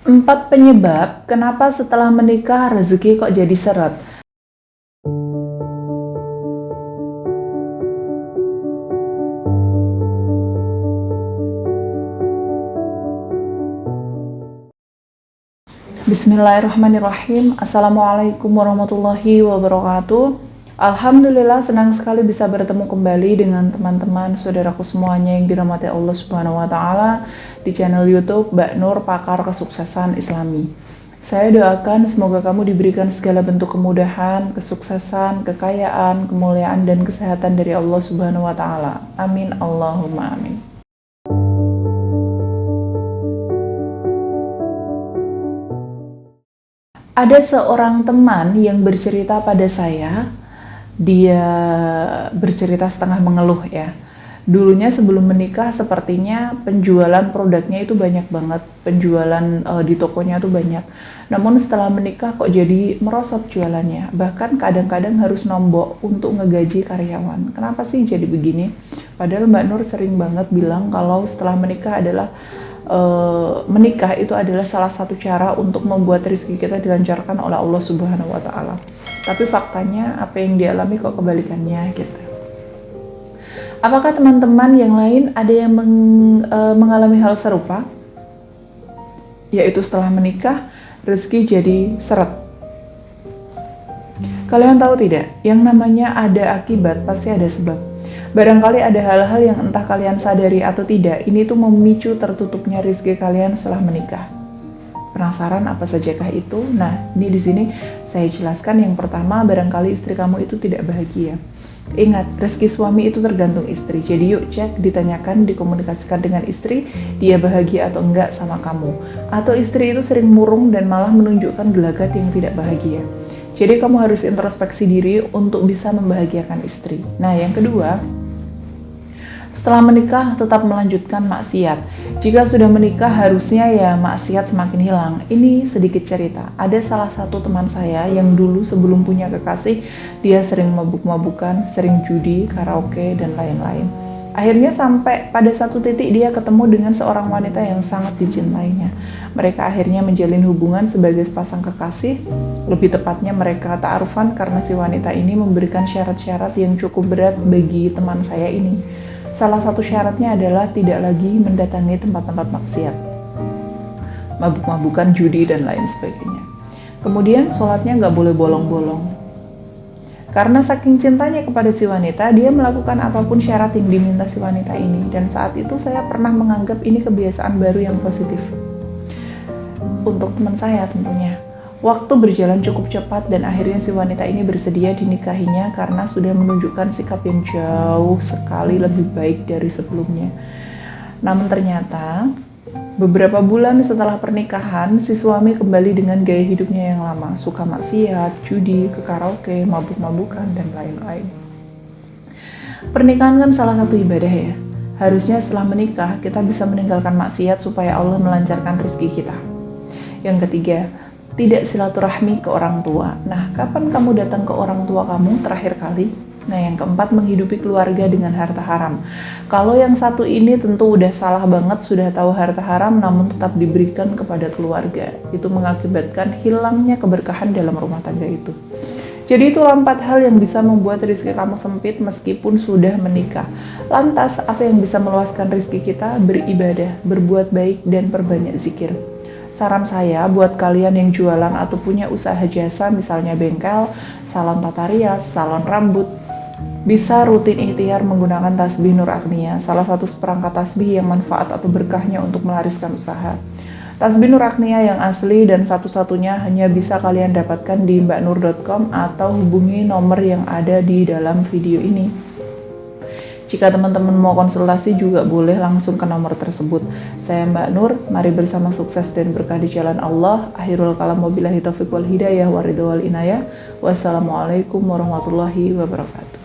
4 penyebab kenapa setelah menikah rezeki kok jadi seret. Bismillahirrahmanirrahim. Assalamualaikum warahmatullahi wabarakatuh. Alhamdulillah, senang sekali bisa bertemu kembali dengan teman-teman saudaraku semuanya yang dirahmati Allah Subhanahu wa taala di channel YouTube Mbak Nur Pakar Kesuksesan Islami. Saya doakan semoga kamu diberikan segala bentuk kemudahan, kesuksesan, kekayaan, kemuliaan dan kesehatan dari Allah Subhanahu wa taala. Amin Allahumma amin. Ada seorang teman yang bercerita pada saya, dia bercerita setengah mengeluh ya. Dulunya sebelum menikah sepertinya penjualan produknya itu banyak banget, penjualan di tokonya itu banyak. Namun setelah menikah kok jadi merosot jualannya, bahkan kadang-kadang harus nombok untuk ngegaji karyawan. Kenapa sih jadi begini? Padahal Mbak Nur sering banget bilang kalau setelah menikah adalah menikah itu adalah salah satu cara untuk membuat rezeki kita dilancarkan oleh Allah Subhanahu wa taala. Tapi faktanya apa yang dialami kok kebalikannya gitu. Apakah teman-teman yang lain ada yang mengalami hal serupa? Yaitu setelah menikah rezeki jadi seret. Kalian tahu tidak, yang namanya ada akibat pasti ada sebab. Barangkali ada hal-hal yang entah kalian sadari atau tidak, ini tuh memicu tertutupnya rezeki kalian setelah menikah. Penasaran apa sajakah itu? Nah, ini di sini saya jelaskan. Yang pertama, barangkali istri kamu itu tidak bahagia. Ingat, rezeki suami itu tergantung istri. Jadi yuk cek, ditanyakan, dikomunikasikan dengan istri, dia bahagia atau enggak sama kamu. Atau istri itu sering murung dan malah menunjukkan gelagat yang tidak bahagia. Jadi kamu harus introspeksi diri untuk bisa membahagiakan istri. Nah, yang kedua, setelah menikah tetap melanjutkan maksiat. Jika sudah menikah harusnya ya maksiat semakin hilang. Ini sedikit cerita. Ada salah satu teman saya yang dulu sebelum punya kekasih, dia sering mabuk-mabukan, sering judi, karaoke, dan lain-lain. Akhirnya sampai pada satu titik dia ketemu dengan seorang wanita yang sangat dicintainya. Mereka akhirnya menjalin hubungan sebagai sepasang kekasih. Lebih tepatnya mereka ta'arufan karena si wanita ini memberikan syarat-syarat yang cukup berat bagi teman saya ini. Salah satu syaratnya adalah tidak lagi mendatangi tempat-tempat maksiat, mabuk-mabukan, judi, dan lain sebagainya. Kemudian sholatnya nggak boleh bolong-bolong. Karena saking cintanya kepada si wanita, dia melakukan apapun syarat yang diminta si wanita ini. Dan saat itu saya pernah menganggap ini kebiasaan baru yang positif. Untuk teman saya tentunya. Waktu berjalan cukup cepat dan akhirnya si wanita ini bersedia dinikahinya karena sudah menunjukkan sikap yang jauh sekali lebih baik dari sebelumnya. Namun ternyata beberapa bulan setelah pernikahan, si suami kembali dengan gaya hidupnya yang lama, suka maksiat, judi, ke karaoke, mabuk-mabukan, dan lain-lain. Pernikahan kan salah satu ibadah ya. Harusnya setelah menikah kita bisa meninggalkan maksiat supaya Allah melancarkan rezeki kita. Yang ketiga, tidak silaturahmi ke orang tua. Nah, kapan kamu datang ke orang tua kamu terakhir kali? Nah, yang keempat, menghidupi keluarga dengan harta haram. Kalau yang satu ini tentu udah salah banget, sudah tahu harta haram namun tetap diberikan kepada keluarga. Itu mengakibatkan hilangnya keberkahan dalam rumah tangga itu. Jadi itulah 4 hal yang bisa membuat rezeki kamu sempit meskipun sudah menikah. Lantas, apa yang bisa meluaskan rezeki kita? Beribadah, berbuat baik, dan perbanyak zikir. Saran saya buat kalian yang jualan atau punya usaha jasa, misalnya bengkel, salon tata rias, salon rambut, bisa rutin ikhtiar menggunakan tasbih Nur Agnia, salah satu seperangkat tasbih yang manfaat atau berkahnya untuk melariskan usaha. Tasbih Nur Agnia yang asli dan satu-satunya hanya bisa kalian dapatkan di mbaknur.com atau hubungi nomor yang ada di dalam video ini. Jika teman-teman mau konsultasi juga boleh langsung ke nomor tersebut. Saya Mbak Nur, mari bersama sukses dan berkah di jalan Allah. Akhirul kalam wabillahi taufiq wal hidayah wa ridha wal inayah. Wassalamualaikum warahmatullahi wabarakatuh.